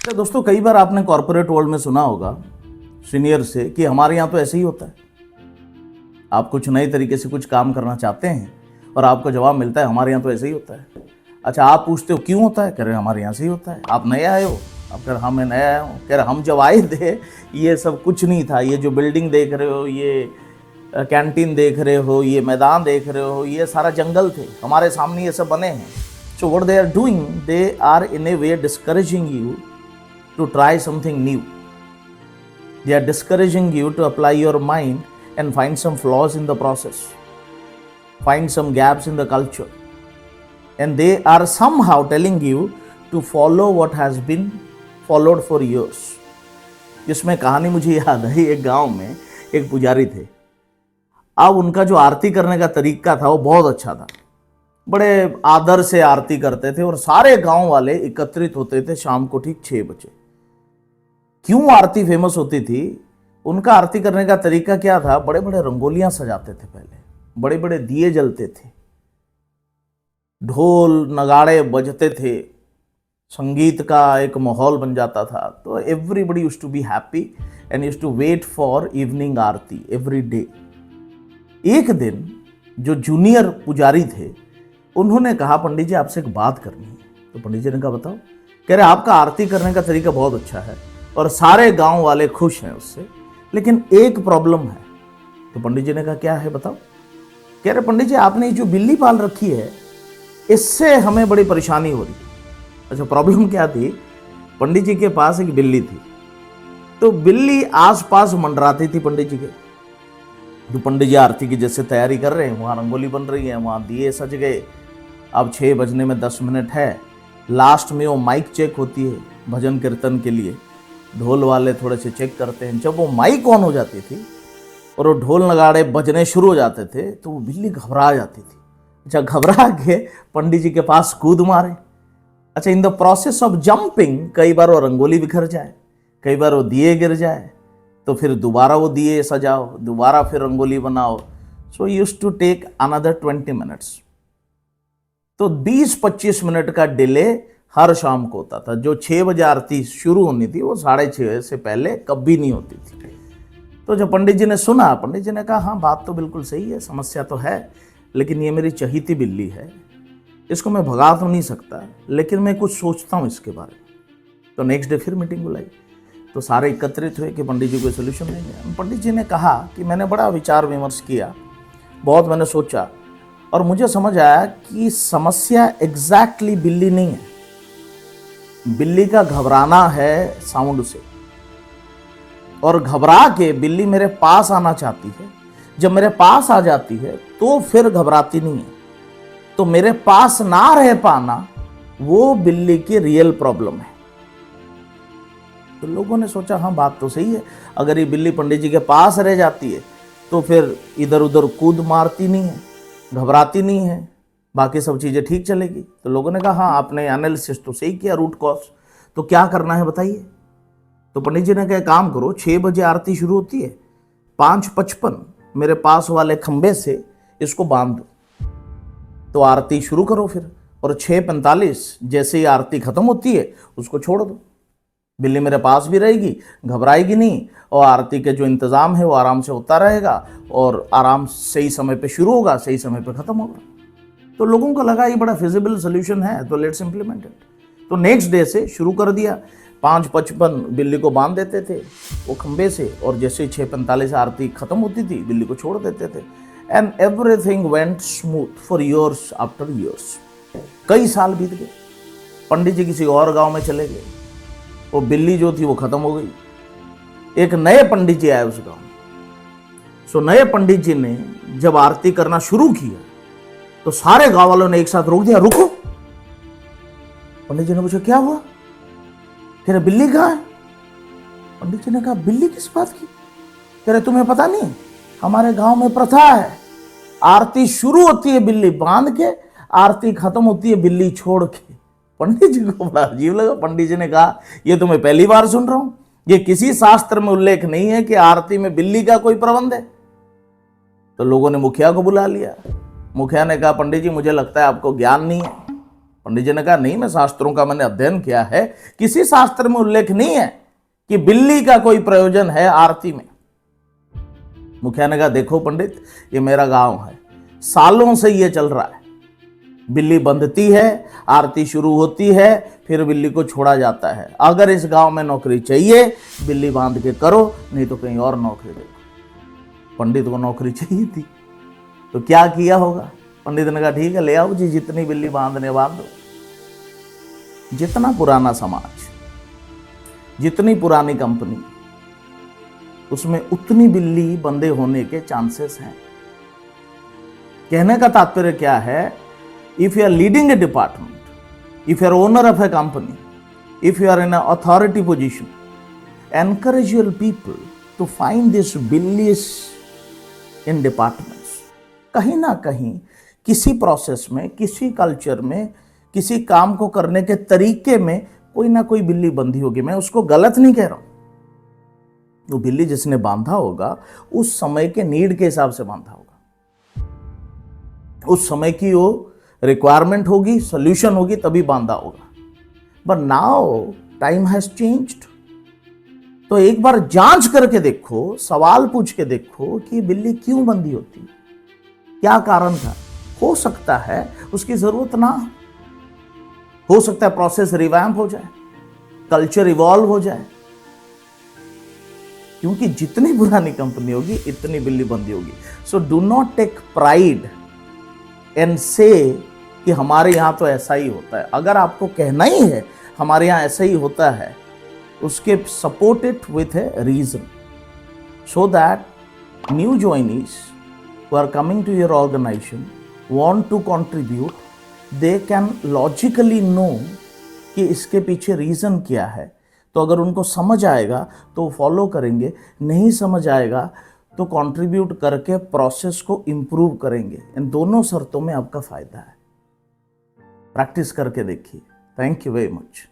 अच्छा दोस्तों, कई बार आपने कॉर्पोरेट वर्ल्ड में सुना होगा सीनियर से कि हमारे यहाँ तो ऐसे ही होता है। आप कुछ नए तरीके से कुछ काम करना चाहते हैं और आपको जवाब मिलता है हमारे यहाँ तो ऐसे ही होता है। अच्छा, आप पूछते हो क्यों होता है, कह रहे हमारे यहाँ से ही होता है। आप नए आए हो, आप कह रहे हाँ मैं नया आया हूँ। कह रहे हम जब आए थे ये सब कुछ नहीं था, ये जो बिल्डिंग देख रहे हो, ये कैंटीन देख रहे हो, ये मैदान देख रहे हो, ये सारा जंगल थे, हमारे सामने ये सब बने हैं। So what they are doing, they are in a way discouraging you to try something new. They are discouraging you to apply your mind and find some flaws in the process, find some gaps in the culture, and they are somehow telling you to follow what has been followed for years. जिसमें कहानी मुझे याद है, एक गांव में एक पुजारी थे। अब उनका जो आरती करने का तरीका था वो बहुत अच्छा था, बड़े आदर से आरती करते थे और सारे गांव वाले एकत्रित होते थे शाम को ठीक 6 बजे। क्यों आरती फेमस होती थी? उनका आरती करने का तरीका क्या था? बड़े बड़े रंगोलियां सजाते थे, पहले बड़े बड़े दिए जलते थे, ढोल नगाड़े बजते थे, संगीत का एक माहौल बन जाता था। तो everybody used to be happy and used to wait for evening aarti every day. एक दिन जो जूनियर पुजारी थे उन्होंने कहा पंडित जी आपसे एक बात करनी है। तो पंडित जी ने कहा बताओ। कह रहे आपका आरती करने का तरीका बहुत अच्छा है और सारे गांव वाले खुश हैं उससे, लेकिन एक प्रॉब्लम है। तो पंडित जी ने कहा क्या है बताओ। कह रहे पंडित जी आपने जो बिल्ली पाल रखी है इससे हमें बड़ी परेशानी हो रही है। अच्छा, प्रॉब्लम क्या थी? पंडित जी के पास एक बिल्ली थी, तो बिल्ली आसपास मंडराती थी पंडित जी के। तो पंडित जी आरती की जैसे तैयारी कर रहे हैं, वहां रंगोली बन रही है, वहां दिए सज गए। अब 6 बजने में 10 मिनट है। लास्ट में वो माइक चेक होती है भजन कीर्तन के लिए, ढोल वाले थोड़े से चेक करते हैं। जब वो माइक ऑन हो जाती थी और वो ढोल नगाड़े बजने शुरू हो जाते थे तो वो बिल्ली घबरा जाती थी। अच्छा, घबरा के पंडित जी के पास कूद मारे। अच्छा, in the process of jumping कई बार वो रंगोली बिखर जाए, कई बार वो दिए गिर जाए, तो फिर दोबारा वो दिए सजाओ, दोबारा फिर रंगोली बनाओ। So used to take another 20 minutes. तो 20-25 मिनट का डिले हर शाम को होता था। जो 6 बजे आरती शुरू होनी थी वो 6:30 से पहले कभी नहीं होती थी। तो जब पंडित जी ने सुना, पंडित जी ने कहा हाँ बात तो बिल्कुल सही है, समस्या तो है, लेकिन ये मेरी चहीती बिल्ली है, इसको मैं भगा तो नहीं सकता, लेकिन मैं कुछ सोचता हूँ इसके बारे में। तो नेक्स्ट डे फिर मीटिंग बुलाई, तो सारे एकत्रित हुए कि पंडित जी कोई सोल्यूशन देंगे। पंडित जी ने कहा कि मैंने बड़ा विचार विमर्श किया, बहुत मैंने सोचा, और मुझे समझ आया कि समस्या एग्जैक्टली बिल्ली नहीं है, बिल्ली का घबराना है साउंड से। और घबरा के बिल्ली मेरे पास आना चाहती है, जब मेरे पास आ जाती है तो फिर घबराती नहीं है। तो मेरे पास ना रह पाना वो बिल्ली की रियल प्रॉब्लम है। तो लोगों ने सोचा हाँ बात तो सही है, अगर ये बिल्ली पंडित जी के पास रह जाती है तो फिर इधर उधर कूद मारती नहीं है, घबराती नहीं है, बाकी सब चीज़ें ठीक चलेगी। तो लोगों ने कहा हाँ आपने एनालिसिस तो सही किया, रूट कॉज, तो क्या करना है बताइए। तो पंडित जी ने कहा काम करो, 6 बजे आरती शुरू होती है, 5:55 मेरे पास वाले खंबे से इसको बांध दो, तो आरती शुरू करो फिर, और 6:45 जैसे ही आरती खत्म होती है उसको छोड़ दो। बिल्ली मेरे पास भी रहेगी, घबराएगी नहीं, और आरती के जो इंतज़ाम है वो आराम से होता रहेगा और आराम सही समय पे शुरू होगा, सही समय पे ख़त्म होगा। तो लोगों को लगा ये बड़ा फिजिबल सोल्यूशन है, तो लेट्स इम्प्लीमेंट इट। तो नेक्स्ट डे से शुरू कर दिया। 5:55 बिल्ली को बांध देते थे वो खंबे से, और जैसे 6:45 आरती खत्म होती थी बिल्ली को छोड़ देते थे। And everything went smooth for years after years. कई साल बीत गए, पंडित जी किसी और गांव में चले गए, वो बिल्ली जो थी वो खत्म हो गई। एक नए पंडित जी आए उस गांव में। सो नए पंडित जी ने जब आरती करना शुरू किया तो सारे गांव वालों ने एक साथ रोक दिया, रुको। पंडित जी ने पूछा क्या हुआ? कह रहे बिल्ली कहाँ है? पंडित जी ने कहा बिल्ली किस बात की? कह रहे तुम्हें पता नहीं, हमारे गांव में प्रथा है, आरती शुरू होती है बिल्ली बांध के, आरती खत्म होती है बिल्ली छोड़ के। पंडित जी को बड़ा अजीब लगा। पंडित जी ने कहा ये तो मैं पहली बार सुन रहा हूं, ये किसी शास्त्र में उल्लेख नहीं है कि आरती में बिल्ली का कोई प्रबंध है। तो लोगों ने मुखिया को बुला लिया। मुखिया ने कहा पंडित जी मुझे लगता है आपको ज्ञान नहीं है। पंडित जी ने कहा नहीं, मैं शास्त्रों का मैंने अध्ययन किया है, किसी शास्त्र में उल्लेख नहीं है कि बिल्ली का कोई प्रयोजन है आरती में। मुखिया ने कहा देखो पंडित, ये मेरा गांव है, सालों से ये चल रहा है, बिल्ली बंधती है, आरती शुरू होती है, फिर बिल्ली को छोड़ा जाता है। अगर इस गांव में नौकरी चाहिए, बिल्ली बांध के करो, नहीं तो कहीं और नौकरी देखो। पंडित को नौकरी चाहिए थी, तो क्या किया होगा? पंडित ने कहा ठीक है, ले आओ जी, जितनी बिल्ली बांधने बांध दो। जितना पुराना समाज, जितनी पुरानी कंपनी, उसमें उतनी बिल्ली बंधे होने के चांसेस हैं। कहने का तात्पर्य क्या है? If you are leading a department, if you are owner of a company, if you are in an authority position, encourage your people to find this billies in departments. कहीं ना कहीं किसी प्रोसेस में, किसी कल्चर में, किसी काम को करने के तरीके में कोई ना कोई बिल्ली बंधी होगी। मैं उसको गलत नहीं कह रहा हूं, वो बिल्ली जिसने बांधा होगा उस समय के नीड के हिसाब से बांधा होगा, उस समय की वो रिक्वायरमेंट होगी, सोल्यूशन होगी, तभी बांधा होगा। But now time has changed. तो एक बार जांच करके देखो, सवाल पूछ के देखो कि बिल्ली क्यों बंधी होती, क्या कारण था। हो सकता है उसकी जरूरत ना हो सकता है प्रोसेस रिवैम्प हो जाए, कल्चर इवॉल्व हो जाए, क्योंकि जितनी पुरानी कंपनी होगी इतनी बिल्ली बंधी होगी। So do not take pride and say कि हमारे यहां तो ऐसा ही होता है। अगर आपको कहना ही है हमारे यहां ऐसा ही होता है, उसके support it with a reason, so that new joinees who are coming to your organisation want to contribute, they can logically know कि इसके पीछे रीजन क्या है। तो अगर उनको समझ आएगा तो फॉलो करेंगे, नहीं समझ आएगा तो कंट्रीब्यूट करके प्रोसेस को इंप्रूव करेंगे। इन दोनों शर्तों में आपका फायदा है। प्रैक्टिस करके देखिए। Thank you very much.